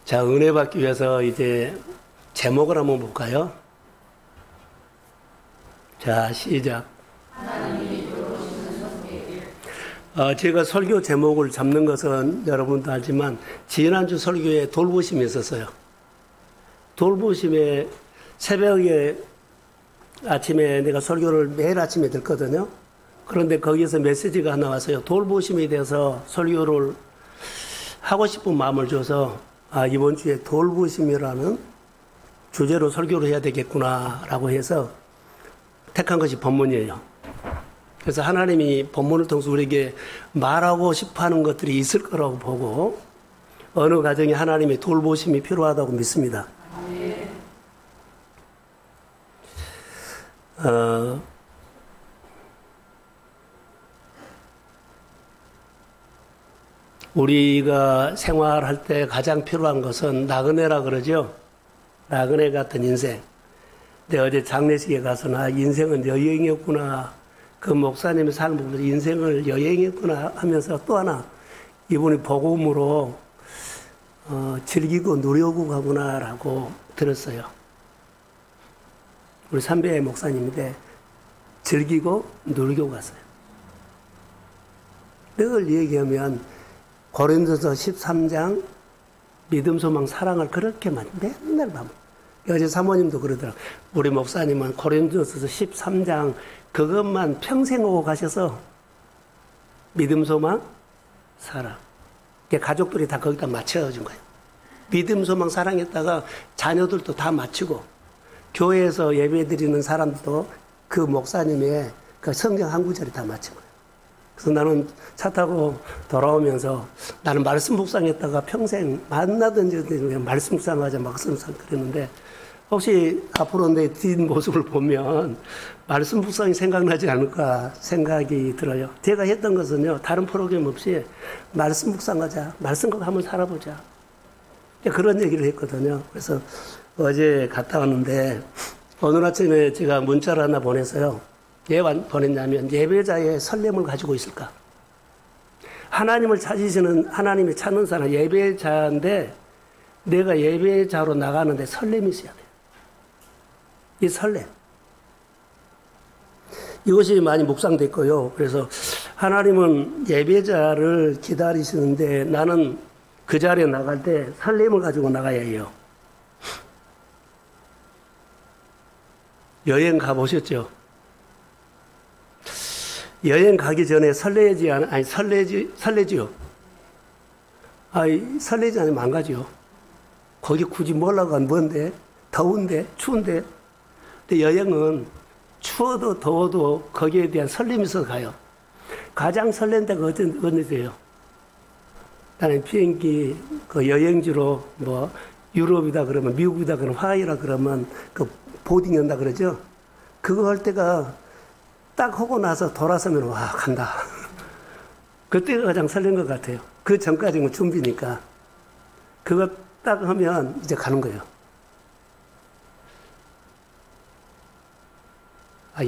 자, 은혜 받기 위해서 이제 제목을 한번 볼까요? 자, 시작. 제가 설교 제목을 잡는 것은 여러분도 알지만 지난주 설교에 돌보심이 있었어요. 돌보심에 새벽에 아침에 내가 설교를 매일 아침에 듣거든요. 그런데 거기에서 메시지가 하나 왔어요. 돌보심에 대해서 설교를 하고 싶은 마음을 줘서 이번 주에 돌보심이라는 주제로 설교를 해야 되겠구나라고 해서 택한 것이 본문이에요. 그래서 하나님이 본문을 통해서 우리에게 말하고 싶어하는 것들이 있을 거라고 보고 어느 가정에 하나님의 돌보심이 필요하다고 믿습니다. 우리가 생활할 때 가장 필요한 것은 나그네라 그러죠. 나그네 같은 인생. 근데 어제 장례식에 가서 인생은 여행이었구나. 그 목사님의 삶을 보면서 인생을 여행이었구나 하면서 또 하나 이분이 복음으로 즐기고 누려고 가구나라고 들었어요. 우리 삼배 목사님인데 즐기고 누리고 갔어요. 늘 얘기하면 고린도서 13장 믿음, 소망, 사랑을 그렇게 맨날 봐요. 어제 사모님도 그러더라고요. 우리 목사님은 고린도서 13장 그것만 평생 오고 가셔서 믿음, 소망, 사랑. 가족들이 다 거기다 맞춰준 거예요. 믿음, 소망, 사랑했다가 자녀들도 다 맞추고 교회에서 예배드리는 사람도 그 목사님의 그 성경 한 구절이 다 맞춘 거예요. 그래서 나는 차 타고 돌아오면서 나는 말씀 묵상했다가 평생 만나던 말씀 묵상하자 말씀 묵상 그랬는데 혹시 앞으로 내 뒷모습을 보면 말씀 묵상이 생각나지 않을까 생각이 들어요. 제가 했던 것은요, 다른 프로그램 없이 말씀 묵상하자, 말씀과 한번 살아보자. 그런 얘기를 했거든요. 그래서 어제 갔다 왔는데 오늘 아침에 제가 문자를 하나 보냈어요. 왜 보냈냐면 예배자의 설렘을 가지고 있을까? 하나님을 찾으시는, 하나님을 찾는 사람 예배자인데 내가 예배자로 나가는데 설렘이 있어야 돼요. 이 설렘. 이것이 많이 묵상됐고요. 그래서 하나님은 예배자를 기다리시는데 나는 그 자리에 나갈 때 설렘을 가지고 나가야 해요. 여행 가보셨죠? 여행 가기 전에 설레지요? 설레지 않으면 안 가죠. 거기 굳이 몰라고 한 뭔데? 더운데? 추운데? 근데 여행은 추워도 더워도 거기에 대한 설렘이 있어서 가요. 가장 설렌 데가 어디세요? 나는 비행기 그 여행지로 유럽이다 그러면 미국이다 그러면 하와이라 그러면 그 보딩 한다 그러죠? 그거 할 때가 딱 하고 나서 돌아서면 와 간다. 그때가 가장 설렌 것 같아요. 그 전까지는 준비니까. 그거 딱 하면 이제 가는 거예요.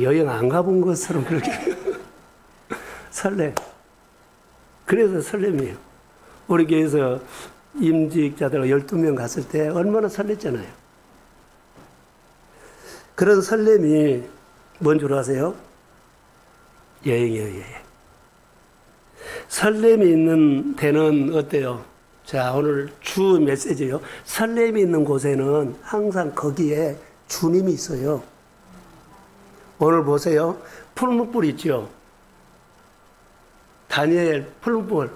여행 안 가본 것처럼 그렇게 설레. 그래서 설렘이에요. 우리 교회에서 임직자들 12명 갔을 때 얼마나 설렜잖아요. 그런 설렘이 뭔 줄 아세요? 여행이에요, 여행. 설렘이 있는 데는 어때요? 자, 오늘 주 메시지요. 설렘이 있는 곳에는 항상 거기에 주님이 있어요. 오늘 보세요. 풀무불 있죠? 다니엘 풀무불.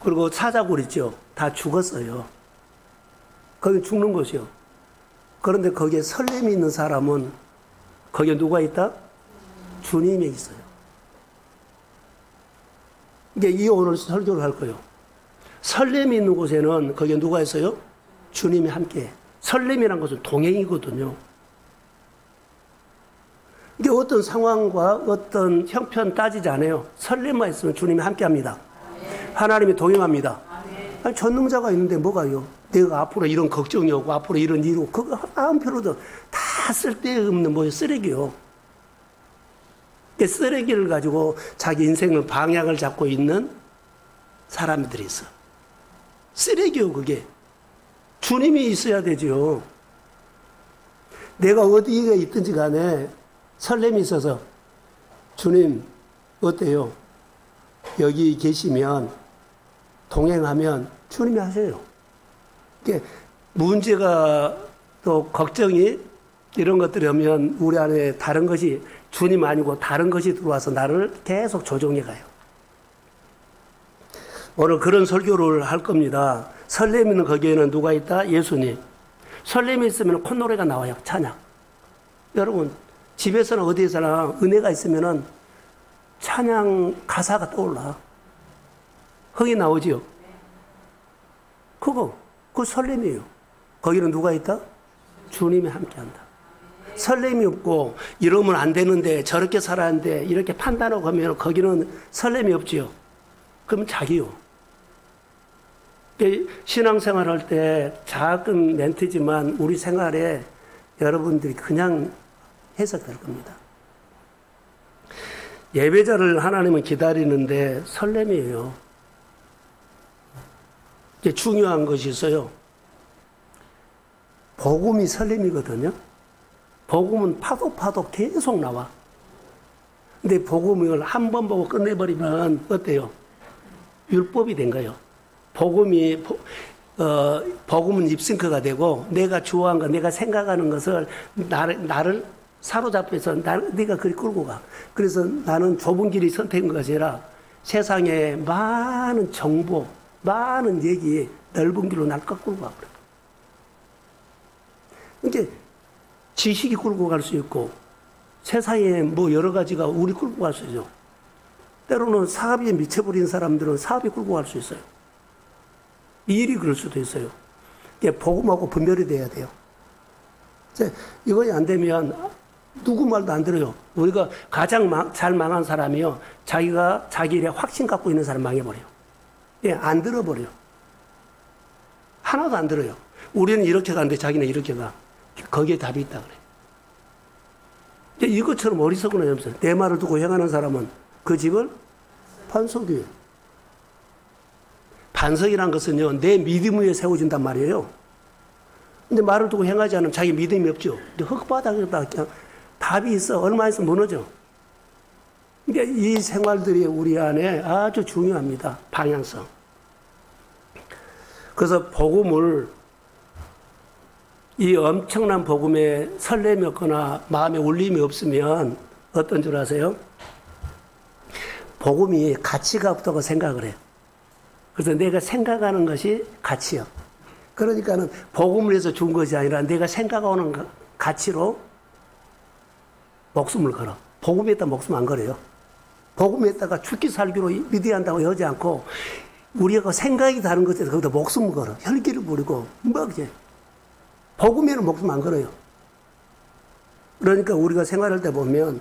그리고 사자굴 있죠? 다 죽었어요. 거기 죽는 곳이요. 그런데 거기에 설렘이 있는 사람은 거기에 누가 있다? 주님이 있어요. 이게 이 오늘 설교를 할 거예요. 설렘이 있는 곳에는 거기에 누가 있어요? 주님이 함께. 설렘이란 것은 동행이거든요. 이게 어떤 상황과 어떤 형편 따지지 않아요. 설렘만 있으면 주님이 함께 합니다. 하나님이 동행합니다. 아니, 전능자가 있는데 뭐가요? 내가 앞으로 이런 걱정이 오고 앞으로 이런 일이 오고 그거 아무 필요도 다 쓸데없는 쓰레기요. 쓰레기를 가지고 자기 인생을 방향을 잡고 있는 사람들이 있어. 쓰레기요, 그게. 주님이 있어야 되죠. 내가 어디에 있든지 간에 설렘이 있어서 주님 어때요? 여기 계시면 동행하면 주님이 하세요. 문제가 또 걱정이 이런 것들이 오면 우리 안에 다른 것이 주님 아니고 다른 것이 들어와서 나를 계속 조종해 가요. 오늘 그런 설교를 할 겁니다. 설렘이는 거기에는 누가 있다? 예수님. 설렘이 있으면 콧노래가 나와요. 찬양. 여러분 집에서나 어디에서나 은혜가 있으면 찬양 가사가 떠올라. 흥이 나오지요. 그 설렘이에요. 거기는 누가 있다? 주님이 함께한다. 설렘이 없고 이러면 안 되는데 저렇게 살아야 하는데 이렇게 판단하고 하면 거기는 설렘이 없지요. 그러면 자기요. 신앙생활 할 때 작은 멘트지만 우리 생활에 여러분들이 그냥 해석될 겁니다. 예배자를 하나님은 기다리는데 설렘이에요. 이제 중요한 것이 있어요. 복음이 설렘이거든요. 복음은 파도 계속 나와. 근데 복음을 한 번 보고 끝내버리면 어때요? 율법이 된 거예요. 복음은 립싱크가 되고 내가 좋아하는 것, 내가 생각하는 것을 나를 사로잡혀서 네가 그리 끌고 가. 그래서 나는 좁은 길이 선택인 것이 아니라 세상에 많은 정보, 많은 얘기, 넓은 길로 날 끌고 가. 그러니까 지식이 끌고 갈 수 있고 세상에 뭐 여러 가지가 우리 끌고 갈 수 있죠. 때로는 사업에 미쳐버린 사람들은 사업이 끌고 갈 수 있어요. 이 일이 그럴 수도 있어요. 복음하고 분별이 돼야 돼요. 이것이 안 되면 누구 말도 안 들어요. 우리가 가장 잘 망한 사람이요. 자기가 자기 일에 확신 갖고 있는 사람 망해버려요. 안 들어버려요. 하나도 안 들어요. 우리는 이렇게 가는데 자기는 이렇게 가. 거기에 답이 있다 그래. 이것처럼 어리석은 애 없어요. 내 말을 두고 행하는 사람은 그 집을 반석이에요. 반석이란 것은요, 내 믿음 위에 세워진단 말이에요. 근데 말을 두고 행하지 않으면 자기 믿음이 없죠. 근데 흙바닥에다 그냥 답이 있어. 얼마 있으면 무너져. 그러니까 이 생활들이 우리 안에 아주 중요합니다. 방향성. 그래서 복음을 이 엄청난 복음에 설렘이 없거나 마음에 울림이 없으면 어떤 줄 아세요? 복음이 가치가 없다고 생각을 해요. 그래서 내가 생각하는 것이 가치요. 그러니까는 복음을 해서 준 것이 아니라 내가 생각하는 가치로 목숨을 걸어. 복음에다 목숨 안 걸어요. 복음에다가 죽기 살기로 믿어야 한다고 하지 않고 우리가 생각이 다른 것에 거기다 목숨을 걸어. 혈기를 부리고 뭐 이제 복음에는 목숨 안 걸어요. 그러니까 우리가 생활할 때 보면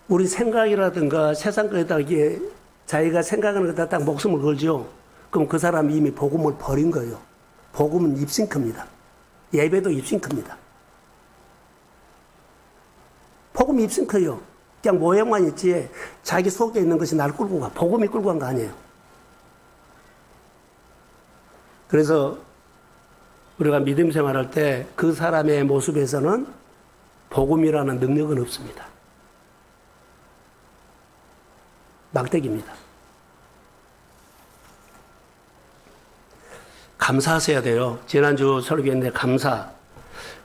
우리 생각이라든가 세상 거에다 이게 자기가 생각하는 것에다 딱 목숨을 걸죠. 그럼 그 사람이 이미 복음을 버린 거예요. 복음은 입싱크입니다. 예배도 입싱크입니다. 복음이 입싱크예요. 그냥 모양만 있지 자기 속에 있는 것이 날 끌고 가. 복음이 끌고 간 거 아니에요. 그래서 우리가 믿음 생활할 때 그 사람의 모습에서는 복음이라는 능력은 없습니다. 막대기입니다. 감사하셔야 돼요. 지난주 설교했는데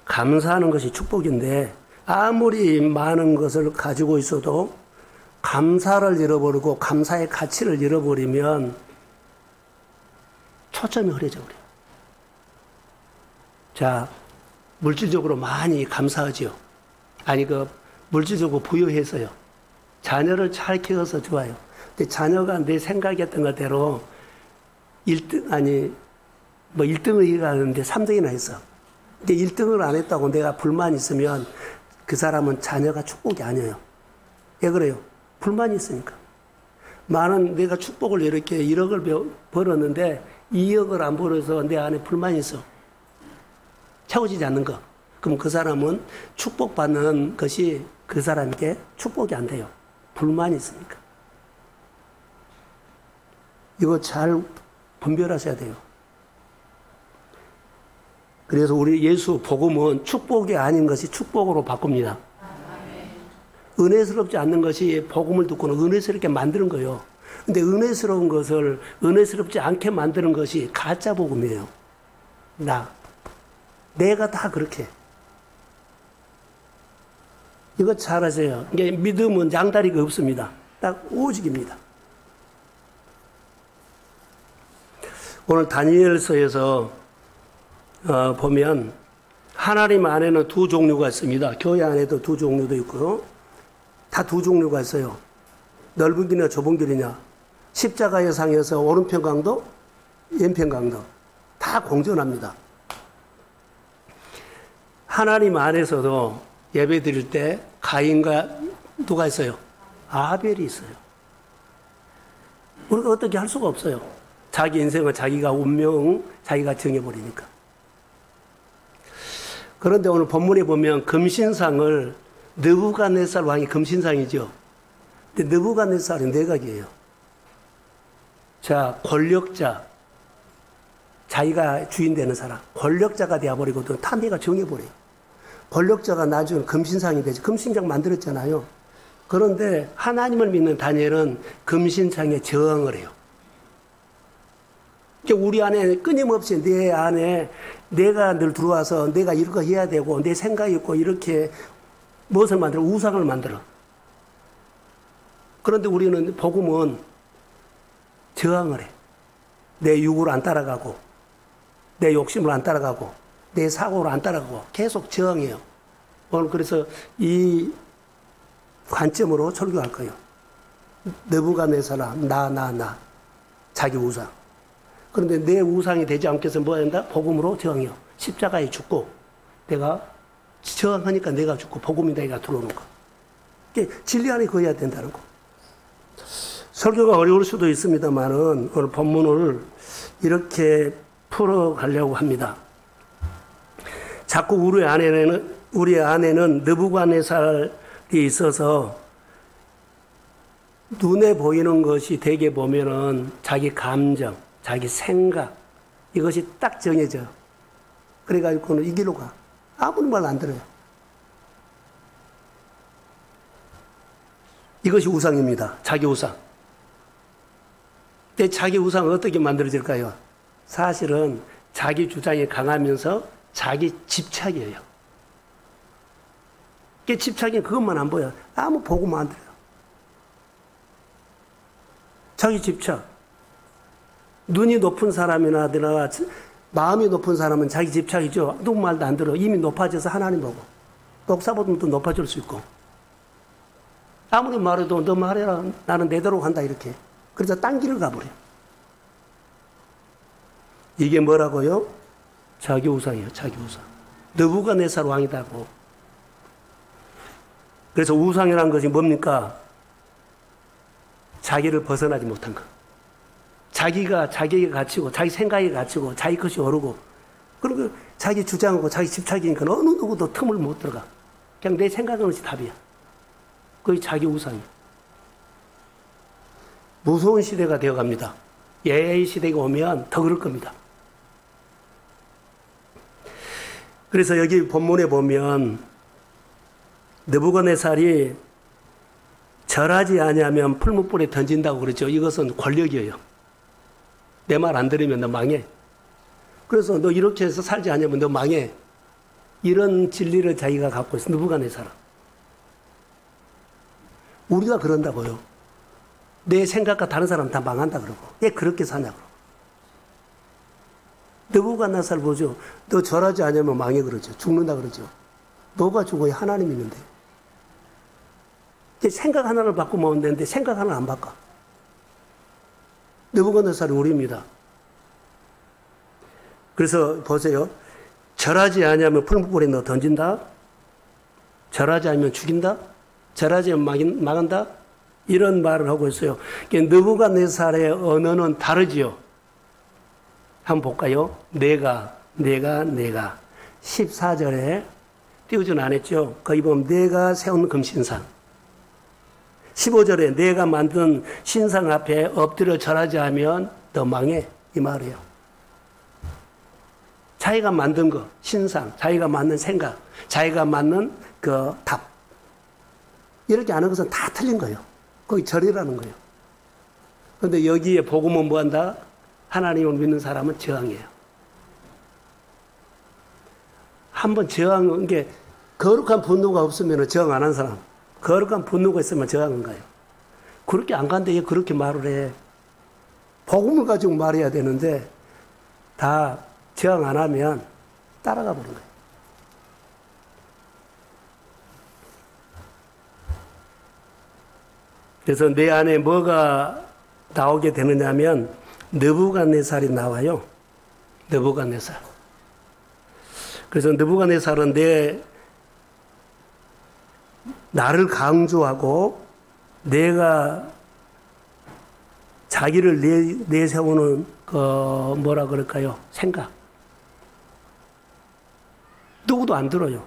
감사하는 것이 축복인데 아무리 많은 것을 가지고 있어도 감사를 잃어버리고 감사의 가치를 잃어버리면 초점이 흐려져 버려요. 자, 물질적으로 많이 감사하지요. 아니, 물질적으로 부유해서요. 자녀를 잘 키워서 좋아요. 근데 자녀가 내 생각했던 것대로 1등을 하는데 3등이나 했어. 근데 1등을 안 했다고 내가 불만이 있으면 그 사람은 자녀가 축복이 아니에요. 왜 그래요? 불만이 있으니까. 내가 축복을 이렇게 1억을 벌었는데 2억을 안 벌어서 내 안에 불만이 있어. 채워지지 않는 거. 그럼 그 사람은 축복받는 것이 그 사람에게 축복이 안 돼요. 불만이 있으니까. 이거 잘 분별하셔야 돼요. 그래서 우리 예수 복음은 축복이 아닌 것이 축복으로 바꿉니다. 은혜스럽지 않는 것이 복음을 듣고는 은혜스럽게 만드는 거예요. 근데 은혜스러운 것을 은혜스럽지 않게 만드는 것이 가짜 복음이에요. 내가 다 그렇게. 이거 잘 아세요. 이게 믿음은 양다리가 없습니다. 딱 오직입니다. 오늘 다니엘서에서 보면 하나님 안에는 두 종류가 있습니다. 교회 안에도 두 종류도 있고 다 두 종류가 있어요. 넓은 길이냐 좁은 길이냐, 십자가의 상에서 오른편 강도 왼편 강도 다 공존합니다. 하나님 안에서도 예배 드릴 때 가인과 누가 있어요? 아벨이 있어요. 우리가 어떻게 할 수가 없어요. 자기 인생을 자기가 운명 자기가 정해버리니까. 그런데 오늘 본문에 보면 금신상을 느부갓네살 왕이 금신상이죠. 근데 느부갓네살이 내각이에요. 자, 권력자, 자기가 주인 되는 사람, 권력자가 되어버리거든. 탐해가 정해버려요. 권력자가 나중에 금신상이 되죠. 금신상 만들었잖아요. 그런데 하나님을 믿는 다니엘은 금신상에 저항을 해요. 우리 안에 끊임없이 내 안에 내가 늘 들어와서 내가 이런 거 해야 되고 내 생각이 있고 이렇게 무엇을 만들어? 우상을 만들어. 그런데 우리는 복음은 저항을 해. 내 육으로 안 따라가고 내 욕심으로 안 따라가고 내 사고로 안 따라가고 계속 저항해요. 오늘 그래서 이 관점으로 설교할 거예요. 느부갓네살아, 나 자기 우상. 그런데 내 우상이 되지 않게 해서 뭐 한다? 복음으로 저항해요. 십자가에 죽고 내가 저항하니까 내가 죽고 복음이 내가 들어오는 거. 진리 안에 거해야 된다는 거. 설교가 어려울 수도 있습니다만은 오늘 본문을 이렇게 풀어가려고 합니다. 자꾸 우리 안에는 느부갓네살이 있어서 눈에 보이는 것이 되게 보면은 자기 감정, 자기 생각 이것이 딱 정해져. 그래가지고는 이 길로 가. 아무리 말 안 들어요. 이것이 우상입니다. 자기 우상. 근데 자기 우상은 어떻게 만들어질까요? 사실은 자기 주장이 강하면서 자기 집착이에요. 집착이 그것만 안 보여. 아무 보고만 안 들어요. 자기 집착. 눈이 높은 사람이나 마음이 높은 사람은 자기 집착이죠. 누구 말도 안 들어. 이미 높아져서 하나님 보고. 목사보다 더 높아질 수 있고. 아무리 말해도 너 말해라. 나는 내대로 간다 이렇게. 그래서 딴 길을 가버려. 이게 뭐라고요? 자기 우상이에요. 자기 우상. 느부갓네살 왕이다고. 그래서 우상이라는 것이 뭡니까? 자기를 벗어나지 못한 것. 자기가 갇히고 자기 생각이 갇히고 자기 것이 오르고 그리고 자기 주장하고 자기 집착이니까 어느 누구도 틈을 못 들어가. 그냥 내 생각은 것이 답이야. 그게 자기 우상이야. 무서운 시대가 되어갑니다. AI 시대가 오면 더 그럴 겁니다. 그래서 여기 본문에 보면 느부갓네살이 절하지 아니하면 풀무불에 던진다고 그러죠. 이것은 권력이에요. 내 말 안 들으면 너 망해. 그래서 너 이렇게 해서 살지 않으면 너 망해. 이런 진리를 자기가 갖고 있어. 느부갓네살은. 우리가 그런다고요. 내 생각과 다른 사람 다 망한다 그러고. 왜 그렇게 사냐고. 느부갓네살 보죠. 너 절하지 않으면 망해 그러죠. 죽는다 그러죠. 너가 죽어야 하나님 있는데. 생각 하나를 바꾸면 되는데 생각 하나를 안 바꿔. 느부갓네살이 우리입니다. 그래서 보세요. 절하지 아니하면 풀무불에 너 던진다. 절하지 않으면 죽인다. 절하지 않으면 망한다. 이런 말을 하고 있어요. 느부갓네살의 언어는 다르지요. 한번 볼까요? 내가 14절에 띄우지는 않았죠. 거기 보면 내가 세운 금신상. 15절에 내가 만든 신상 앞에 엎드려 절하지 않으면 너 망해. 이 말이에요. 자기가 만든 거, 신상, 자기가 만든 생각, 자기가 만든 그 답. 이렇게 하는 것은 다 틀린 거예요. 거기 절이라는 거예요. 그런데 여기에 복음은 뭐한다? 하나님을 믿는 사람은 저항해요. 한번 저항한 게 거룩한 분노가 없으면 저항 안 한 사람, 거룩한 분노가 있으면 저항한 거예요. 그렇게 안 간데 왜 그렇게 말을 해? 복음을 가지고 말해야 되는데 다 저항 안 하면 따라가 버린 거예요. 그래서 내 안에 뭐가 나오게 되느냐면 느부갓네살이 나와요. 느부갓네살. 그래서 느부갓네살은 나를 강조하고 내가 자기를 내세우는 뭐라 그럴까요? 생각. 누구도 안 들어요.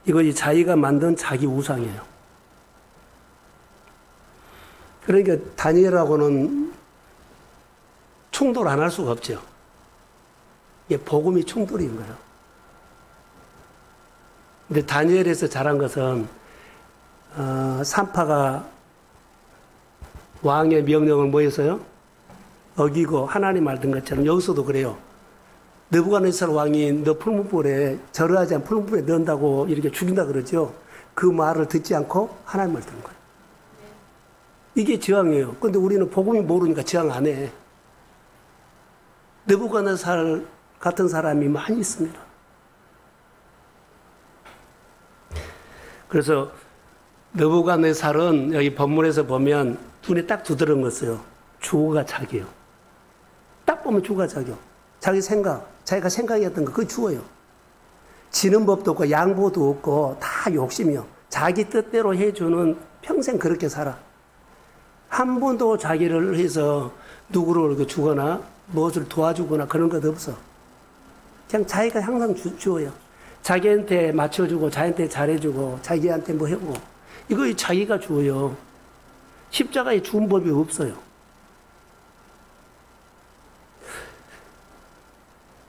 이것이 자기가 만든 자기 우상이에요. 그러니까 다니엘하고는 충돌 안 할 수가 없죠. 이게 복음이 충돌인 거예요. 근데 다니엘에서 잘한 것은 산파가 왕의 명령을 뭐 했어요? 어기고 하나님 말든 것처럼 여기서도 그래요. 느부갓네살 왕이 너 풀무불에 절하지 않은 풀무불에 넣는다고 이렇게 죽인다 그러죠. 그 말을 듣지 않고 하나님 말 듣는 거예요. 이게 저항이에요. 그런데 우리는 복음이 모르니까 저항 안 해. 느부갓네살 같은 사람이 많이 있습니다. 그래서 느부갓네살은 여기 본문에서 보면 눈에 딱 두드러진 것이요. 주어가 자기예요. 딱 보면 주어가 자기요. 자기 생각, 자기가 생각했던 거 그거 주어요. 지는 법도 없고 양보도 없고 다 욕심이요. 자기 뜻대로 해주는 평생 그렇게 살아. 한 번도 자기를 해서 누구를 주거나 무엇을 도와주거나 그런 것 없어. 그냥 자기가 항상 주어요. 자기한테 맞춰주고 자기한테 잘해주고 자기한테 뭐 해보고 이거 자기가 주어요. 십자가에 죽은 법이 없어요.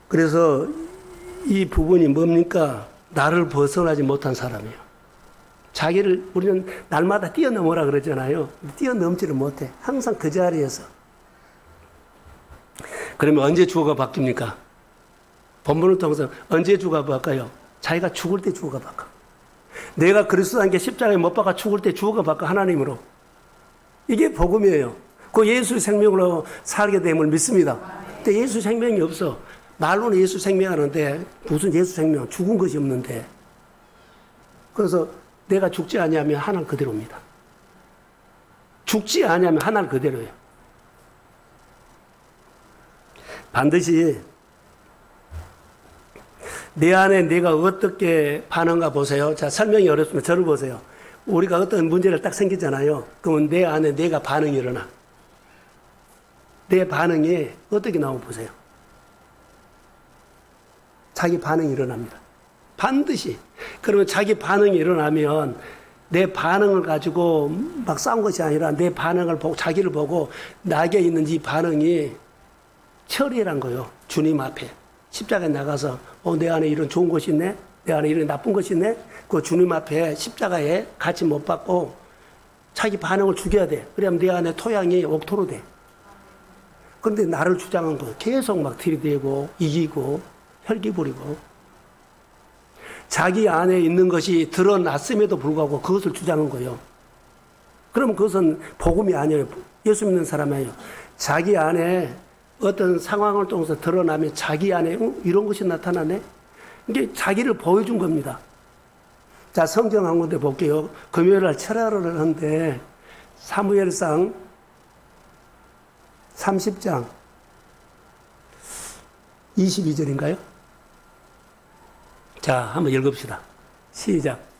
그래서 이 부분이 뭡니까? 나를 벗어나지 못한 사람이에요. 자기를 우리는 날마다 뛰어넘어라 그러잖아요. 뛰어넘지를 못해. 항상 그 자리에서. 그러면 언제 주어가 바뀝니까? 본문을 통해서 언제 주어가 바꿔요? 자기가 죽을 때 주어가 바꿔. 내가 그리스도 함께 십자가에 못 박아 죽을 때 주어가 바꿔 하나님으로. 이게 복음이에요. 그 예수 생명으로 살게 됨을 믿습니다. 근데 예수 생명이 없어. 말로는 예수 생명하는데 무슨 예수 생명? 죽은 것이 없는데. 그래서 내가 죽지 아니하면 하나님 그대로입니다. 죽지 아니하면 하나님 그대로예요. 반드시 내 안에 내가 어떻게 반응가 보세요. 자, 설명이 어렵습니다. 저를 보세요. 우리가 어떤 문제를 딱 생기잖아요. 그러면 내 안에 내가 반응이 일어나. 내 반응이 어떻게 나오고 보세요. 자기 반응이 일어납니다. 반드시. 그러면 자기 반응이 일어나면 내 반응을 가지고 막 싸운 것이 아니라 내 반응을 보고 자기를 보고 나게 있는 이 반응이 처리란 거예요. 주님 앞에. 십자가에 나가서 내 안에 이런 좋은 것이 있네. 내 안에 이런 나쁜 것이 있네. 그 주님 앞에 십자가에 같이 못 받고 자기 반응을 죽여야 돼. 그러면 내 안에 토양이 옥토로 돼. 그런데 나를 주장한 거 계속 막 들이대고 이기고 혈기 부리고 자기 안에 있는 것이 드러났음에도 불구하고 그것을 주장한 거예요. 그러면 그것은 복음이 아니에요. 예수 믿는 사람이에요. 자기 안에 어떤 상황을 통해서 드러나면 자기 안에 이런 것이 나타나네? 이게 자기를 보여준 겁니다. 자, 성경 한 군데 볼게요. 금요일날 철야를 하는데 사무엘상 30장 22절인가요? 자, 한번 읽읍시다. 시작.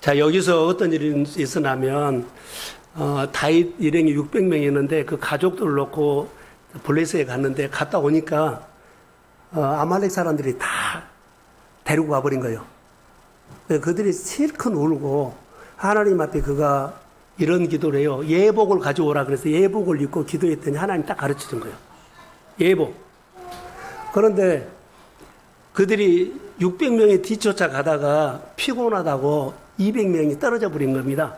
자, 여기서 어떤 일이 있으냐면 다윗 일행이 600명이었는데 그 가족들을 놓고 블레셋에 갔는데 갔다 오니까 아말렉 사람들이 다 데리고 가버린 거예요. 그들이 실컷 울고 하나님 앞에 그가 이런 기도를 해요. 예복을 가져오라 그래서 예복을 입고 기도했더니 하나님 딱 가르쳐 준 거예요. 예복. 그런데 그들이 600명이 뒤쫓아 가다가 피곤하다고 200명이 떨어져 버린 겁니다.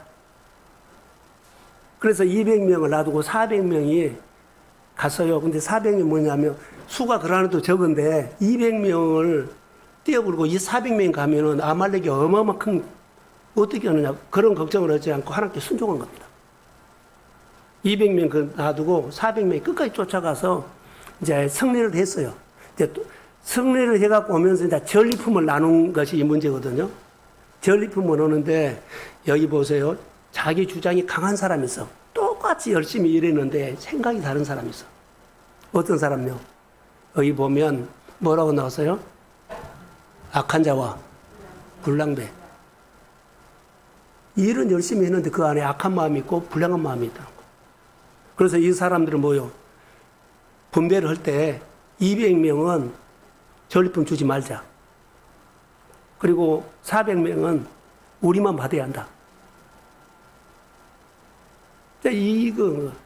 그래서 200명을 놔두고 400명이 갔어요. 근데 400명이 뭐냐면 수가 그러나도 적은데 200명을 뛰어불고 이 400명이 가면은 아말렉이 어마어마한 어떻게 하느냐 그런 걱정을 하지 않고 하나님께 순종한 겁니다. 200명 그 놔두고 400명이 끝까지 쫓아가서 이제 승리를 했어요. 이제 또 승리를 해갖고 오면서 이제 전리품을 나눈 것이 이 문제거든요. 전리품을 오는데 여기 보세요. 자기 주장이 강한 사람이 있어. 똑같이 열심히 일했는데 생각이 다른 사람이 있어. 어떤 사람요? 여기 보면 뭐라고 나왔어요? 악한 자와 불량배. 일은 열심히 했는데 그 안에 악한 마음이 있고 불량한 마음이 있다는 거예요. 그래서 이 사람들은 뭐요? 분배를 할 때 200명은 전리품 주지 말자. 그리고 400명은 우리만 받아야 한다.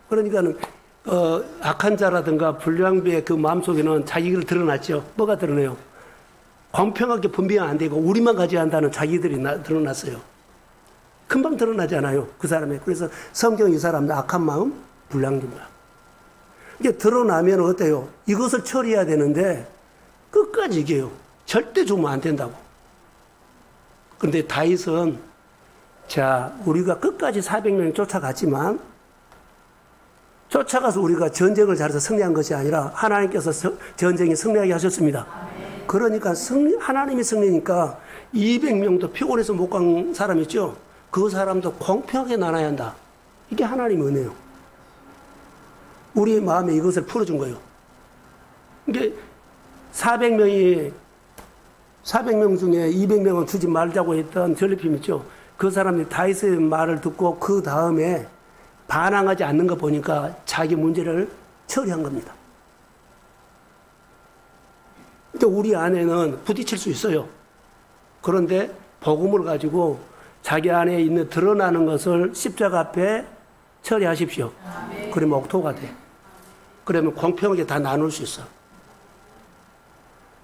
그러니까는 악한 자라든가 불량배의 그 마음속에는 자기를 드러났죠. 뭐가 드러나요? 공평하게 분배가 안 되고 우리만 가져야 한다는 자기들이 드러났어요. 금방 드러나잖아요. 그 사람의. 그래서 성경 이 사람들 악한 마음, 불량된 마음. 이게 드러나면 어때요? 이것을 처리해야 되는데 끝까지 이겨요. 절대 주면 안 된다고. 그런데 다윗은 자, 우리가 끝까지 400명 쫓아갔지만 쫓아가서 우리가 전쟁을 잘해서 승리한 것이 아니라 하나님께서 전쟁에 승리하게 하셨습니다. 그러니까 하나님이 승리니까 200명도 피곤해서 못 간 사람 있죠? 그 사람도 공평하게 나눠야 한다. 이게 하나님의 은혜예요. 우리 마음에 이것을 풀어준 거예요. 이게 400명 중에 200명은 주지 말자고 했던 전리품 있죠? 그 사람이 다윗의 말을 듣고 그 다음에 반항하지 않는 거 보니까 자기 문제를 처리한 겁니다. 근데 우리 안에는 부딪힐 수 있어요. 그런데 복음을 가지고 자기 안에 있는 드러나는 것을 십자가 앞에 처리하십시오. 그러면 옥토가 돼. 그러면 공평하게 다 나눌 수 있어.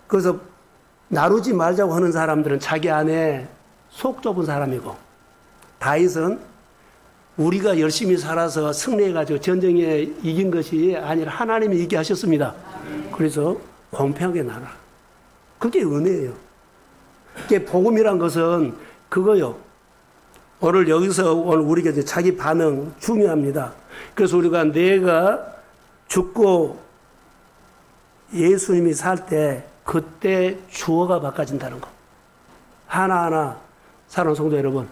그래서 나누지 말자고 하는 사람들은 자기 안에 속 좁은 사람이고, 다윗은 우리가 열심히 살아서 승리해가지고 전쟁에 이긴 것이 아니라 하나님이 이기게 하셨습니다. 그래서 공평하게 나눠. 그게 은혜예요. 이게 복음이란 것은 그거요. 오늘 여기서 우리가 이제 자기 반응 중요합니다. 그래서 우리가 내가 죽고 예수님이 살 때 그때 주어가 바꿔진다는 거. 하나하나 사랑하는 성도 여러분,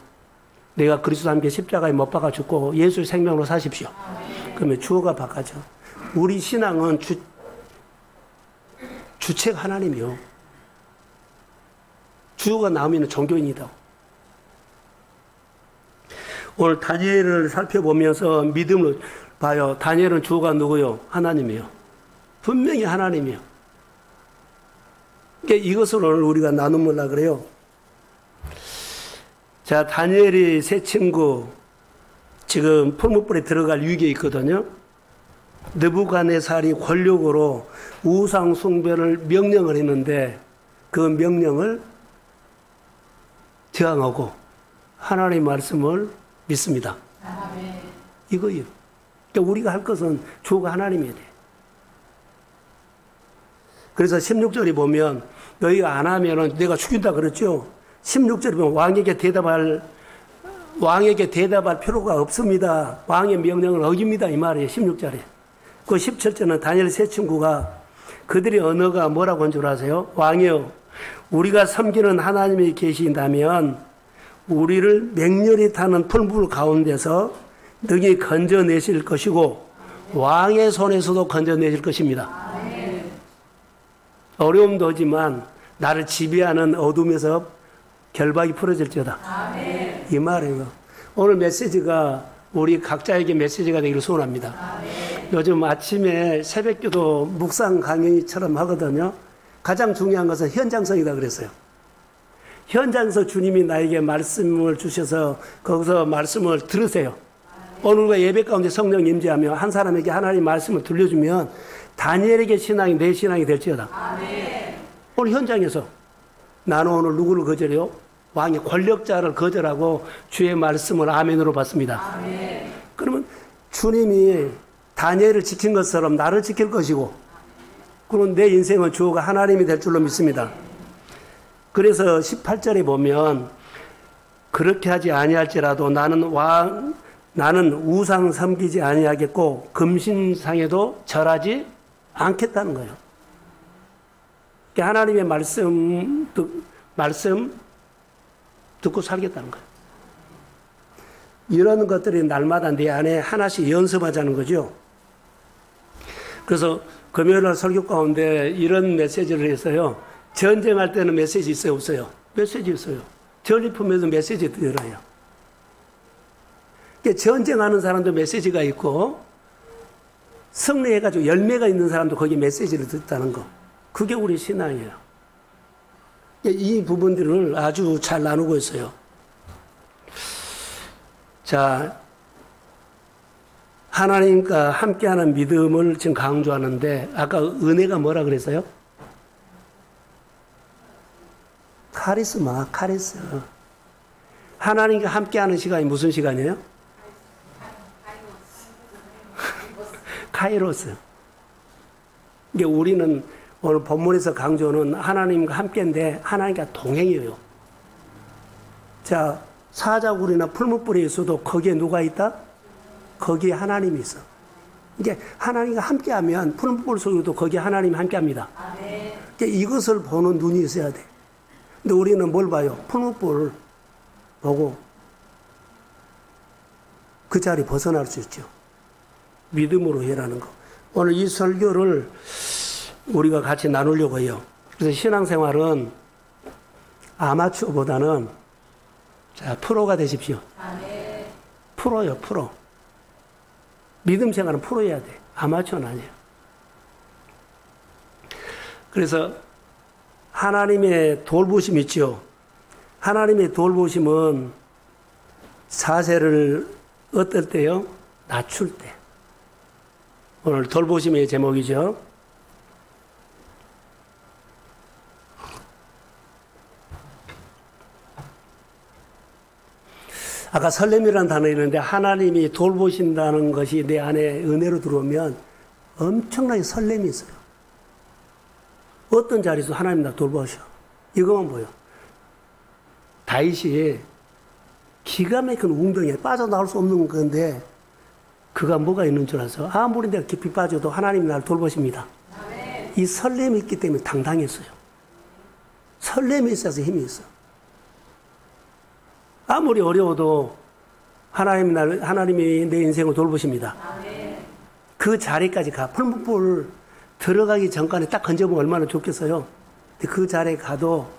내가 그리스도와 함께 십자가에 못 박아 죽고 예수의 생명으로 사십시오. 그러면 주어가 바꿔져. 우리 신앙은 주체가 하나님이요. 주어가 나오면 종교인이다. 오늘 다니엘을 살펴보면서 믿음을 봐요. 다니엘은 주어가 누구요? 하나님이요. 분명히 하나님이요. 그러니까 이것을 오늘 우리가 나누려고 그래요. 자, 다니엘이 세 친구 지금 풀무불에 들어갈 위기에 있거든요. 느부갓네살이 권력으로 우상 숭배를 명령을 했는데 그 명령을 저항하고 하나님의 말씀을 믿습니다. 아멘. 이거예요. 그러니까 우리가 할 것은 주가 하나님이어야 돼. 그래서 16절에 보면 너희가 안 하면은 내가 죽인다 그랬죠. 16절에 보면 왕에게 대답할 필요가 없습니다. 왕의 명령을 어깁니다. 이 말이에요. 16절에. 그 17절은 다니엘 세 친구가 그들의 언어가 뭐라고 한 줄 아세요? 왕이여, 우리가 섬기는 하나님이 계신다면 우리를 맹렬히 타는 풀물 가운데서 능히 건져내실 것이고 왕의 손에서도 건져내실 것입니다. 아멘. 어려움도 하지만 나를 지배하는 어둠에서 결박이 풀어질지어다. 아멘. 이 말이에요. 오늘 메시지가 우리 각자에게 메시지가 되기를 소원합니다. 요즘 아침에 새벽기도 묵상 강의처럼 하거든요. 가장 중요한 것은 현장성이다 그랬어요. 현장에서 주님이 나에게 말씀을 주셔서 거기서 말씀을 들으세요. 오늘과 예배 가운데 성령 임재하며 한 사람에게 하나님 말씀을 들려주면 다니엘에게 신앙이 내 신앙이 될지어다. 아멘. 오늘 현장에서 나는 오늘 누구를 거절해요? 왕의 권력자를 거절하고 주의 말씀을 아멘으로 받습니다. 아멘. 그러면 주님이 다니엘을 지킨 것처럼 나를 지킬 것이고 그럼 내 인생의 주어가 하나님이 될 줄로 믿습니다. 그래서 18절에 보면 그렇게 하지 아니할지라도 나는 우상 섬기지 아니하겠고 금신상에도 절하지 않겠다는 거예요. 하나님의 말씀 듣고 살겠다는 거예요. 이런 것들이 날마다 내 안에 하나씩 연습하자는 거죠. 그래서 금요일날 설교 가운데 이런 메시지를 했어요. 전쟁할 때는 메시지 있어요, 없어요? 메시지 있어요. 전리품에도 메시지 들어요. 전쟁하는 사람도 메시지가 있고 승리해가지고 열매가 있는 사람도 거기에 메시지를 듣다는 거. 그게 우리 신앙이에요. 이 부분들을 아주 잘 나누고 있어요. 자, 하나님과 함께하는 믿음을 지금 강조하는데 아까 은혜가 뭐라 그랬어요? 카리스마. 하나님과 함께하는 시간이 무슨 시간이에요? 카이로스. 이게 우리는 오늘 본문에서 강조는 하나님과 함께인데 하나님과 동행이에요. 자, 사자굴이나 풀무불에 있어도 거기에 누가 있다? 거기에 하나님이 있어. 이게 하나님과 함께하면 풀무불 속에도 거기에 하나님이 함께합니다. 그러니까 이것을 보는 눈이 있어야 돼. 근데 우리는 뭘 봐요? 풀무불 보고 그 자리 벗어날 수 있죠. 믿음으로 해라는 거. 오늘 이 설교를 우리가 같이 나누려고 해요. 그래서 신앙생활은 아마추어보다는 자, 프로가 되십시오. 프로요, 프로. 믿음 생활은 프로여야 돼. 아마추어는 아니에요. 그래서 하나님의 돌보심이 있죠. 하나님의 돌보심은 자세를 어떨 때요? 낮출 때. 오늘 돌보심의 제목이죠. 아까 설렘이라는 단어 있는데 하나님이 돌보신다는 것이 내 안에 은혜로 들어오면 엄청나게 설렘이 있어요. 어떤 자리에서 하나님 나 돌보셔. 이것만 보여. 다윗이 기가 막힌 웅덩이에 빠져나올 수 없는 건데 그가 뭐가 있는 줄 알아서 아무리 내가 깊이 빠져도 하나님이 나를 돌보십니다. 이 설렘이 있기 때문에 당당했어요. 설렘이 있어서 힘이 있어. 아무리 어려워도 하나님이 내 인생을 돌보십니다. 그 자리까지 가. 풀무불 들어가기 전까지 딱 건져보면 얼마나 좋겠어요. 근데 그 자리에 가도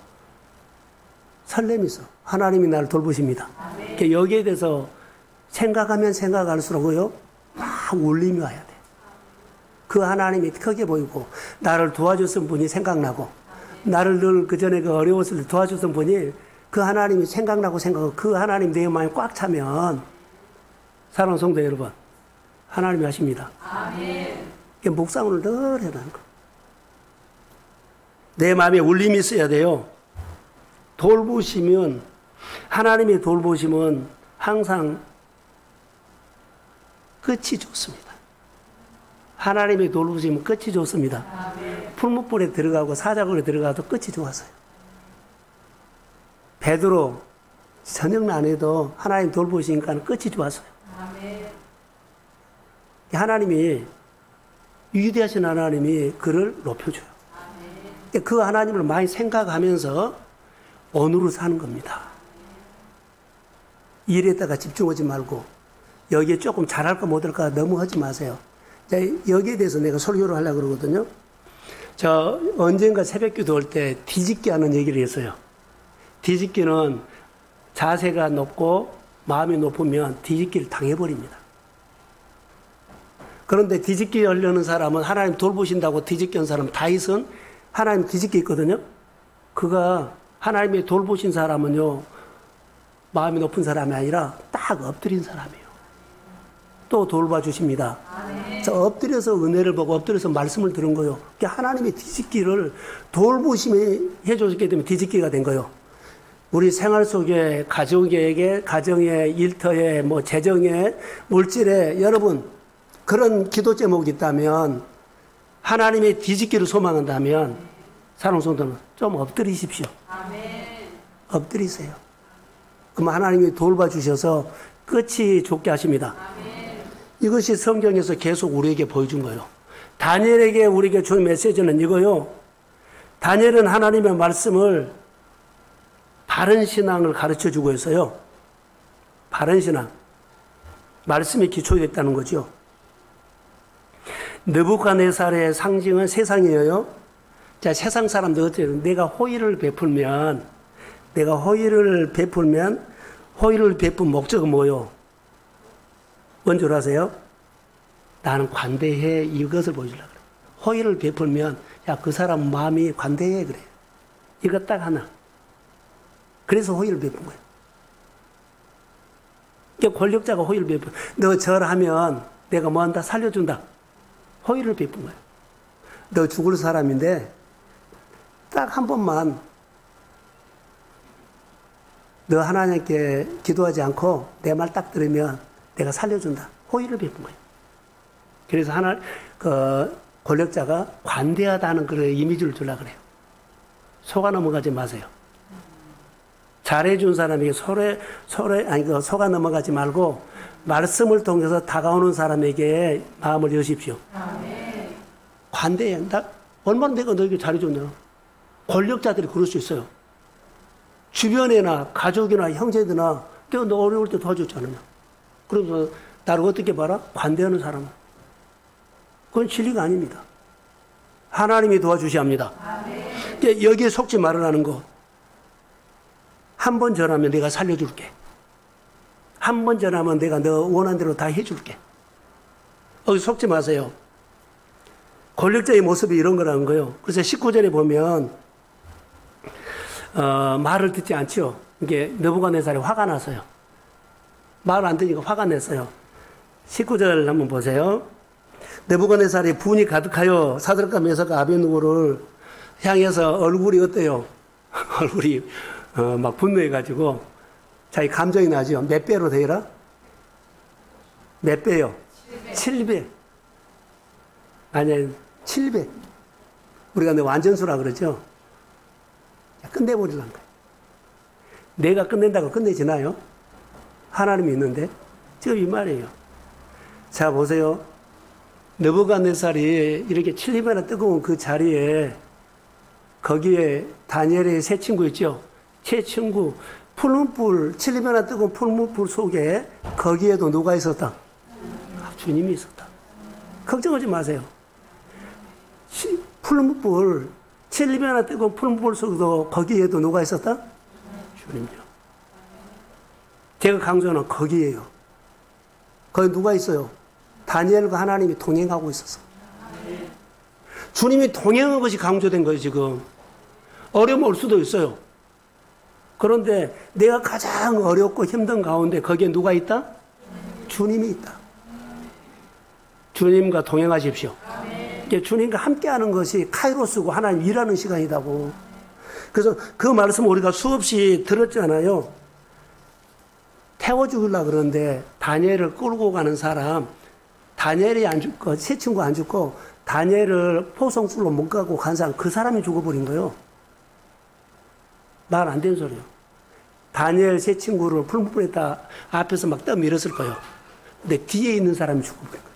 설렘이 있어. 하나님이 나를 돌보십니다. 그러니까 여기에 대해서 생각하면 생각할수록요, 막 울림이 와야 돼. 그 하나님이 크게 보이고, 나를 도와줬던 분이 생각나고, 나를 늘 그 전에 그 어려웠을 때 도와줬던 분이 그 하나님이 생각나고 그 하나님 내 마음이 꽉 차면, 사랑하는 성도 여러분, 하나님이 하십니다. 아멘. 묵상을 늘 해야 하는 거. 내 마음에 울림이 있어야 돼요. 돌보시면, 하나님의 돌보심은 항상 끝이 좋습니다. 하나님의 돌보심은 끝이 좋습니다. 풀무불에 들어가고 사자굴에 들어가도 끝이 좋았어요. 베드로 저녁 안 해도 하나님 돌보시니까 끝이 좋았어요. 하나님이 위대하신 하나님이 그를 높여줘요. 그 하나님을 많이 생각하면서 언어로 사는 겁니다. 일에다가 집중하지 말고 여기에 조금 잘할까 못할까 너무 하지 마세요. 자, 여기에 대해서 내가 설교를 하려고 그러거든요. 저 언젠가 새벽기도 올 때 뒤집기 하는 얘기를 했어요. 뒤집기는 자세가 높고 마음이 높으면 뒤집기를 당해버립니다. 그런데 뒤집기 하려는 사람은 하나님 돌보신다고 뒤집기 한 사람 다윗은 하나님 뒤집기 있거든요. 그가 하나님이 돌보신 사람은요, 마음이 높은 사람이 아니라 딱 엎드린 사람이에요. 또 돌봐주십니다. 저 엎드려서 은혜를 보고 엎드려서 말씀을 들은 거예요. 하나님의 뒤집기를 돌보심이 해줬기 때문에 뒤집기가 된 거예요. 우리 생활 속에 가족에게, 가정에, 일터에, 뭐 재정에, 물질에 여러분 그런 기도 제목이 있다면 하나님의 뒤집기를 소망한다면 사랑하는 성도는 좀 엎드리십시오. 엎드리세요. 그럼 하나님이 돌봐주셔서 끝이 좋게 하십니다. 이것이 성경에서 계속 우리에게 보여준 거예요. 다니엘에게 우리에게 준 메시지는 이거요. 다니엘은 하나님의 말씀을 바른 신앙을 가르쳐 주고 있어요. 바른 신앙. 말씀이 기초됐다는 거죠. 느부갓네살의 상징은 세상이에요. 자, 세상 사람들 어때요? 내가 호의를 베풀면 호의를 베푼 목적은 뭐요? 뭔 줄 아세요? 나는 관대해. 이것을 보여주려고 그래. 호의를 베풀면, 야, 그 사람 마음이 관대해. 그래. 이거 딱 하나. 그래서 호의를 베푼 거예요. 그러니까 권력자가 호의를 베푼 거예요. 너 절하면 내가 뭐 한다? 살려준다. 호의를 베푼 거예요. 너 죽을 사람인데, 딱 한 번만 너 하나님께 기도하지 않고 내 말 딱 들으면 내가 살려준다. 호의를 베푼 거예요. 그래서 권력자가 관대하다는 그런 이미지를 주려고 그래요. 속아 넘어가지 마세요. 잘해준 사람에게 속아 넘어가지 말고 말씀을 통해서 다가오는 사람에게 마음을 여십시오. 관대해. 얼마나 내가 너에게 잘해줬냐. 권력자들이 그럴 수 있어요. 주변에나 가족이나 형제들이나 너 어려울 때 도와줬잖아요. 그래서 나를 어떻게 봐라? 관대하는 사람. 그건 진리가 아닙니다. 하나님이 도와주셔야 합니다. 그러니까 여기에 속지 말으라는 거. 한 번 전하면 내가 살려줄게. 한 번 전하면 내가 너 원하는 대로 다 해줄게. 여기 속지 마세요. 권력자의 모습이 이런 거라는 거예요. 그래서 19절에 보면 말을 듣지 않죠. 이게 느부갓네살이 화가 났어요. 말을 안 듣니까 화가 냈어요. 19절 한번 보세요. 느부갓네살이 분이 가득하여 사드락과 메삭과 아벳느고를 향해서 얼굴이 어때요? 얼굴이 막 분노해가지고 자기 감정이 나죠. 몇 배로 되라? 몇 배요? 7배. 아니, 7배. 우리가 완전수라 그러죠. 끝내버리려는 거예요. 내가 끝낸다고 끝내지나요? 하나님이 있는데. 지금 이 말이에요. 자, 보세요. 느부갓네살이 이렇게 7배나 뜨거운 그 자리에 거기에 다니엘의 세 친구 있죠? 세 친구. 푸른 불, 7배나 뜨거운 푸른 불 속에 거기에도 누가 있었다? 주님이 있었다. 걱정하지 마세요. 푸른 불, 7배나 뜨거운 푸른 불 속에도 거기에도 누가 있었다? 주님이요. 제가 강조하는 거기에요. 거기 누가 있어요? 다니엘과 하나님이 동행하고 있었어. 주님이 동행한 것이 강조된 거예요, 지금. 어려움 올 수도 있어요. 그런데 내가 가장 어렵고 힘든 가운데 거기에 누가 있다? 주님이 있다. 주님과 동행하십시오. 주님과 함께하는 것이 카이로스고 하나님 일하는 시간이라고. 그래서 그 말씀 우리가 수없이 들었잖아요. 태워 죽으려고 그러는데 다니엘을 끌고 가는 사람, 다니엘이 안 죽고 세 친구 안 죽고 다니엘을 포성술로 못 가고 간 사람, 그 사람이 죽어버린 거예요. 말 안 되는 소리예요. 다니엘 세 친구를 풀무불에다 앞에서 막 떠밀었을 거예요. 근데 뒤에 있는 사람이 죽어버린 거예요.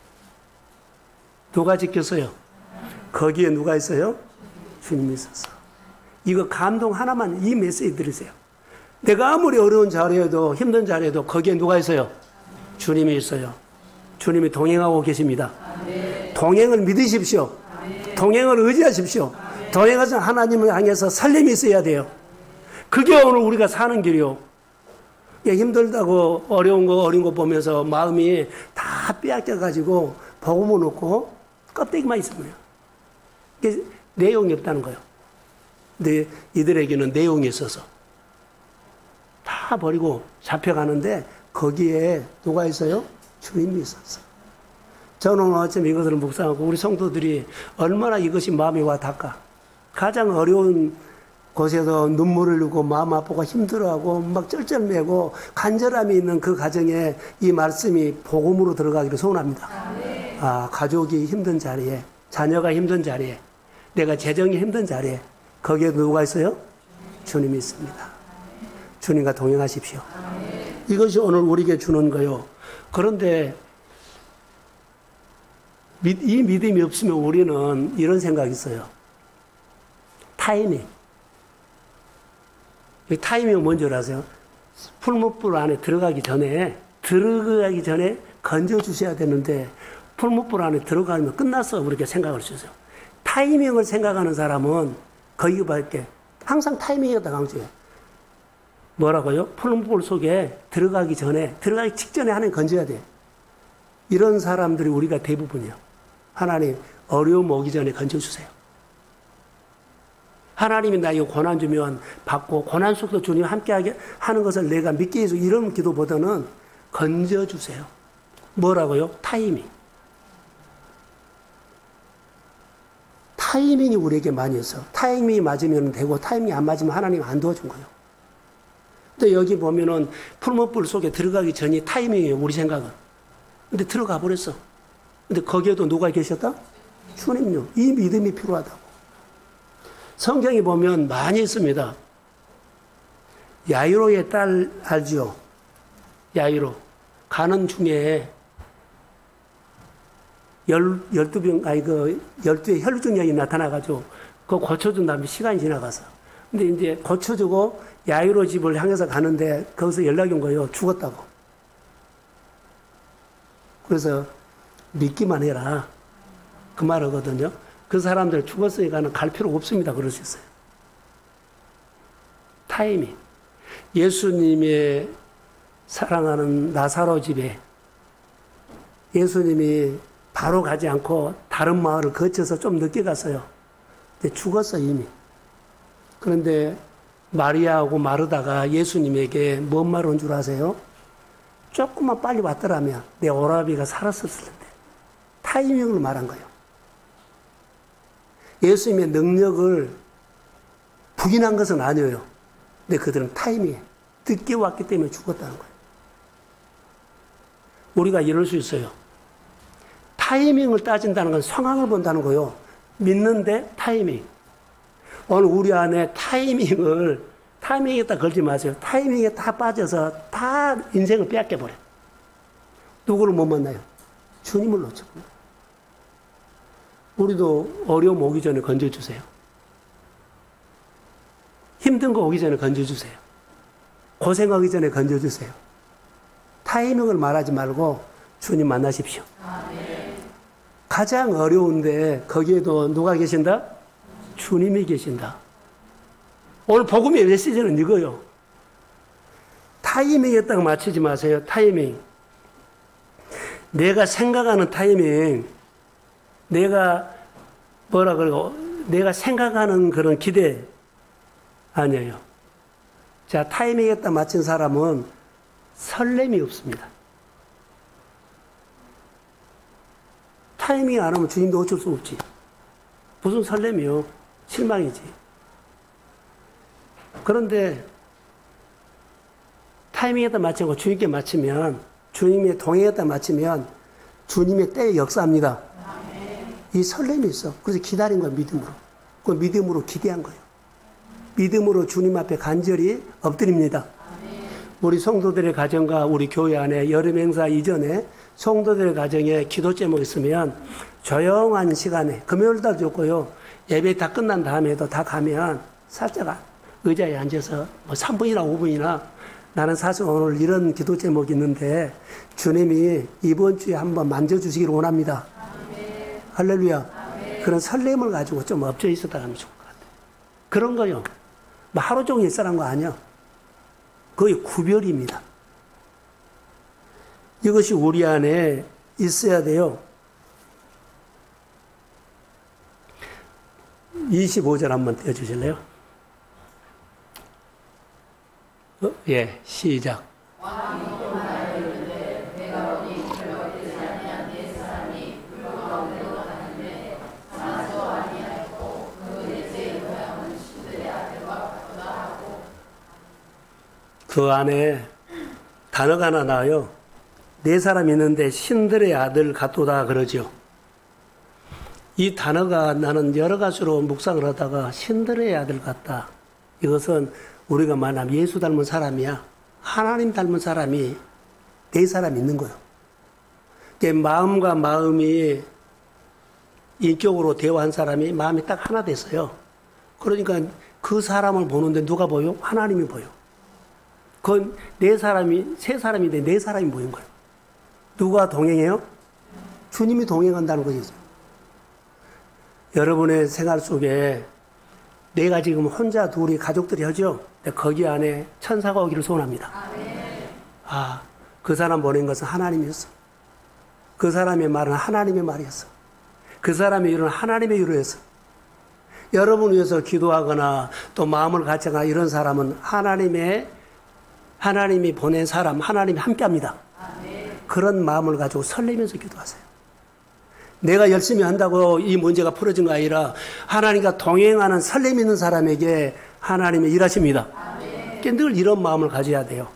누가 지켰어요? 거기에 누가 있어요? 주님이 있었어. 이거 감동 하나만 이 메시지 들으세요. 내가 아무리 어려운 자리에도 힘든 자리에도 거기에 누가 있어요? 주님이 있어요. 주님이 동행하고 계십니다. 동행을 믿으십시오. 동행을 의지하십시오. 동행하신 하나님을 향해서 살림이 있어야 돼요. 그게 오늘 우리가 사는 길이요. 힘들다고 어려운 거 어린 거 보면서 마음이 다 빼앗겨가지고 복음을 놓고 껍데기만 있는 거예요. 이게 내용이 없다는 거예요. 근데 이들에게는 내용이 있어서 다 버리고 잡혀가는데 거기에 누가 있어요? 주님이 있었어요. 저는 오늘 아침 이것을 묵상하고 우리 성도들이 얼마나 이것이 마음이 와 닿을까. 가장 어려운 곳에서 눈물을 흘리고 마음 아프고 힘들어하고 막 쩔쩔매고 간절함이 있는 그 가정에 이 말씀이 복음으로 들어가기를 소원합니다. 가족이 힘든 자리에, 자녀가 힘든 자리에, 내가 재정이 힘든 자리에 거기에 누가 있어요? 주님이 있습니다. 주님과 동행하십시오. 이것이 오늘 우리에게 주는 거요. 그런데 이 믿음이 없으면 우리는 이런 생각이 있어요. 타이밍. 이 타이밍은 뭔지 아세요? 풀무불 안에 들어가기 전에 건져주셔야 되는데 풀무불 안에 들어가면 끝났어. 그렇게 생각할 수 있어요. 타이밍을 생각하는 사람은 거기밖에 항상 타이밍에다 강조해요. 뭐라고요? 풀무불 속에 들어가기 직전에 하나님 건져야 돼. 이런 사람들이 우리가 대부분이요. 하나님, 어려움 오기 전에 건져주세요. 하나님이 나에게 고난 주면 받고 고난 속도 주님 함께하게 하는 것을 내가 믿게 해서 이런 기도보다는 건져주세요. 뭐라고요? 타이밍. 타이밍이 우리에게 많이 있어. 타이밍이 맞으면 되고 타이밍이 안 맞으면 하나님 안 도와준 거예요. 근데 여기 보면은 풀무불 속에 들어가기 전이 타이밍이에요. 우리 생각은. 근데 들어가 버렸어. 근데 거기에도 누가 계셨다? 주님요. 이 믿음이 필요하다고. 성경에 보면 많이 있습니다. 야이로의 딸 알지요? 야이로. 가는 중에 12의 혈류증약이 나타나가지고 그거 고쳐준 다음에 시간이 지나가서. 근데 이제 고쳐주고 야이로 집을 향해서 가는데 거기서 연락이 온 거예요. 죽었다고. 그래서 믿기만 해라. 그 말이거든요. 그 사람들 죽었으니까는 갈 필요 없습니다. 그럴 수 있어요. 타이밍. 예수님의 사랑하는 나사로 집에 예수님이 바로 가지 않고 다른 마을을 거쳐서 좀 늦게 갔어요. 근데 죽었어, 이미. 그런데 마리아하고 마르다가 예수님에게 뭔 말 온 줄 아세요? 조금만 빨리 왔더라면 내 오라비가 살았었을 텐데. 타이밍을 말한 거예요. 예수님의 능력을 부인한 것은 아니에요. 근데 그들은 타이밍에 늦게 왔기 때문에 죽었다는 거예요. 우리가 이럴 수 있어요. 타이밍을 따진다는 건 상황을 본다는 거예요. 믿는데 타이밍. 오늘 우리 안에 타이밍에 딱 걸지 마세요. 타이밍에 다 빠져서 다 인생을 빼앗겨버려. 누구를 못 만나요? 주님을 놓쳐버려요. 우리도 어려움 오기 전에 건져주세요. 힘든 거 오기 전에 건져주세요. 고생하기 전에 건져주세요. 타이밍을 말하지 말고 주님 만나십시오. 가장 어려운데 거기에도 누가 계신다? 주님이 계신다. 오늘 복음의 메시지는 이거요. 타이밍에 딱 맞추지 마세요. 타이밍. 내가 생각하는 타이밍, 내가 생각하는 그런 기대 아니에요. 자, 타이밍에 딱 맞춘 사람은 설렘이 없습니다. 타이밍 안 하면 주님도 어쩔 수 없지. 무슨 설렘이요? 실망이지. 그런데 타이밍에 딱 맞추고 주님께 맞추면, 주님의 동행에 딱 맞추면 주님의 때에 역사합니다. 이 설렘이 있어. 그래서 기다린 거야, 믿음으로. 그 믿음으로 기대한 거예요. 믿음으로 주님 앞에 간절히 엎드립니다. 우리 성도들의 가정과 우리 교회 안에 여름 행사 이전에 성도들의 가정에 기도 제목 있으면 조용한 시간에, 금요일도 좋고요. 예배 다 끝난 다음에도 다 가면 살짝 의자에 앉아서 뭐 3분이나 5분이나 나는 사실 오늘 이런 기도 제목이 있는데 주님이 이번 주에 한번 만져주시기를 원합니다. 아멘. 할렐루야. 아멘. 그런 설렘을 가지고 좀 엎져 있었다 가면 좋을 것 같아요. 그런 거요. 뭐 하루 종일 있으란 거 아니야. 거의 구별입니다. 이것이 우리 안에 있어야 돼요. 25절 한번 띄워주실래요? 예, 시작. 그 안에 단어가 하나 나와요. 네 사람 있는데 신들의 아들 같도다 그러죠. 이 단어가 나는 여러 가지로 묵상을 하다가 신들의 아들 같다. 이것은 우리가 말하면 예수 닮은 사람이야. 하나님 닮은 사람이 네 사람 있는 거예요. 마음과 마음이 인격으로 대화한 사람이 마음이 딱 하나 됐어요. 그러니까 그 사람을 보는데 누가 보여? 하나님이 보여. 그 네 사람이, 세 사람인데 네 사람이 보인 거예요. 누가 동행해요? 주님이 동행한다는 것이죠. 여러분의 생활 속에 내가 지금 혼자 둘이 가족들이 하죠? 거기 안에 천사가 오기를 소원합니다. 아, 그 사람 보낸 것은 하나님이었어. 그 사람의 말은 하나님의 말이었어. 그 사람의 일은 하나님의 일이었어. 여러분 위해서 기도하거나 또 마음을 같이하거나 이런 사람은 하나님이 보낸 사람, 하나님이 함께 합니다. 그런 마음을 가지고 설레면서 기도하세요. 내가 열심히 한다고 이 문제가 풀어진 거 아니라 하나님과 동행하는 설렘 있는 사람에게 하나님이 일하십니다. 늘 이런 마음을 가져야 돼요.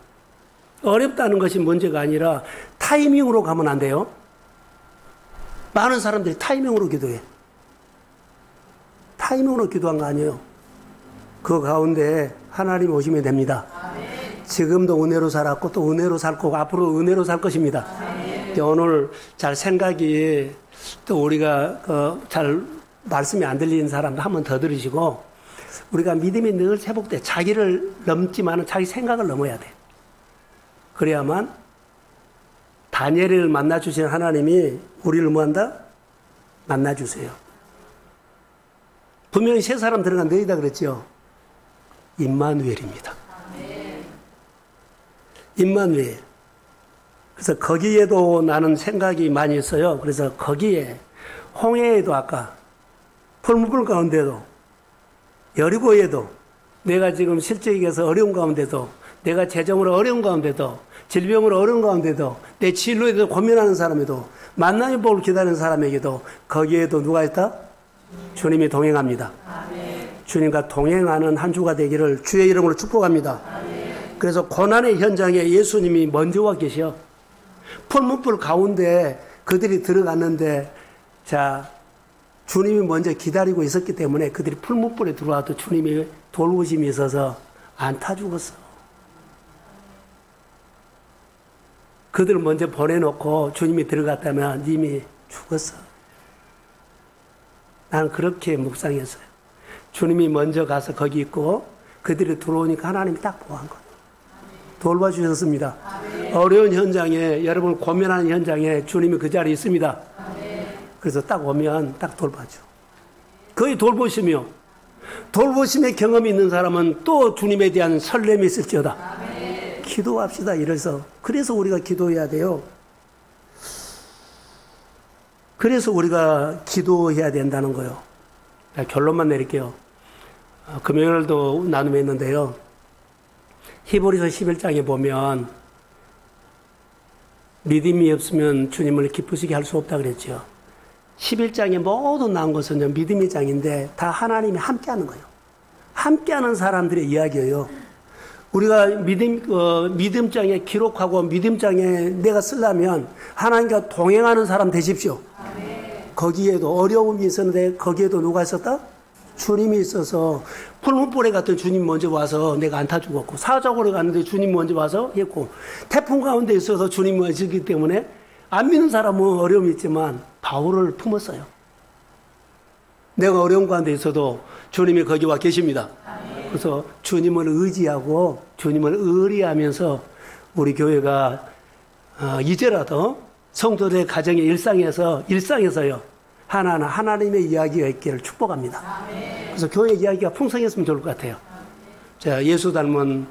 어렵다는 것이 문제가 아니라 타이밍으로 가면 안 돼요. 많은 사람들이 타이밍으로 기도해. 타이밍으로 기도한 거 아니에요. 그 가운데 하나님 오시면 됩니다. 지금도 은혜로 살았고 또 은혜로 살 거고 앞으로 은혜로 살 것입니다. 오늘 잘 생각이 또 우리가 잘 말씀이 안 들리는 사람도 한 번 더 들으시고 우리가 믿음이 늘 회복돼. 자기를 넘지만은 자기 생각을 넘어야 돼. 그래야만 다니엘을 만나주신 하나님이 우리를 뭐한다? 만나주세요. 분명히 세 사람 들어간 너희다 그랬죠? 임마누엘입니다. 임마누엘. 그래서 거기에도 나는 생각이 많이 있어요. 그래서 거기에 홍해에도 아까 풀무불 가운데도 여리고에도 내가 지금 실제 얘기해서 어려운 가운데도 내가 재정으로 어려운 가운데도 질병으로 어려운 가운데도 내 진로에 대해서 고민하는 사람에도 만남의 복을 기다리는 사람에게도 거기에도 누가 있다? 주님이 동행합니다. 주님과 동행하는 한 주가 되기를 주의 이름으로 축복합니다. 그래서 고난의 현장에 예수님이 먼저 와 계셔. 풀무불 가운데 그들이 들어갔는데 자 주님이 먼저 기다리고 있었기 때문에 그들이 풀무불에 들어와도 주님이 돌보심이 있어서 안 타 죽었어. 그들을 먼저 보내놓고 주님이 들어갔다면 이미 죽었어. 나는 그렇게 묵상했어요. 주님이 먼저 가서 거기 있고 그들이 들어오니까 하나님이 딱 보호한 거예요. 돌봐주셨습니다. 어려운 현장에 여러분 고민하는 현장에 주님이 그 자리에 있습니다. 그래서 딱 오면 딱 돌봐줘. 거의 돌보시며 돌보심의 경험이 있는 사람은 또 주님에 대한 설렘이 있을지어다. 기도합시다. 그래서 우리가 기도해야 돼요. 그래서 우리가 기도해야 된다는 거예요. 결론만 내릴게요. 금요일도 나눔했는데요. 히브리서 11장에 보면 믿음이 없으면 주님을 기쁘시게 할 수 없다 그랬죠. 11장에 모두 나온 것은 믿음의 장인데 다 하나님이 함께하는 거예요. 함께하는 사람들의 이야기예요. 우리가 믿음장에 기록하고 믿음장에 내가 쓰려면 하나님과 동행하는 사람 되십시오. 거기에도 어려움이 있었는데 거기에도 누가 있었다? 주님이 있어서 풀무불에 갔던 주님 먼저 와서 내가 안 타 죽었고 사자고에 갔는데 주님 먼저 와서 했고 태풍 가운데 있어서 주님 먼저 있기 때문에 안 믿는 사람은 어려움이 있지만 바울을 품었어요. 내가 어려운 가운데 있어도 주님이 거기 와 계십니다. 그래서 주님을 의지하고 주님을 의리하면서 우리 교회가 이제라도 성도들의 가정의 일상에서요 하나하나 하나님의 이야기가 있기를 축복합니다. 그래서 교회 이야기가 풍성했으면 좋을 것 같아요. 자, 예수 닮은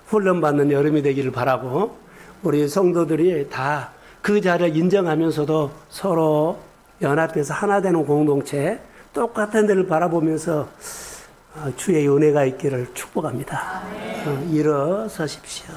훈련받는 여름이 되기를 바라고 우리 성도들이 다 그 자리를 인정하면서도 서로 연합해서 하나 되는 공동체, 똑같은 데를 바라보면서 주의 은혜가 있기를 축복합니다. 일어서십시오.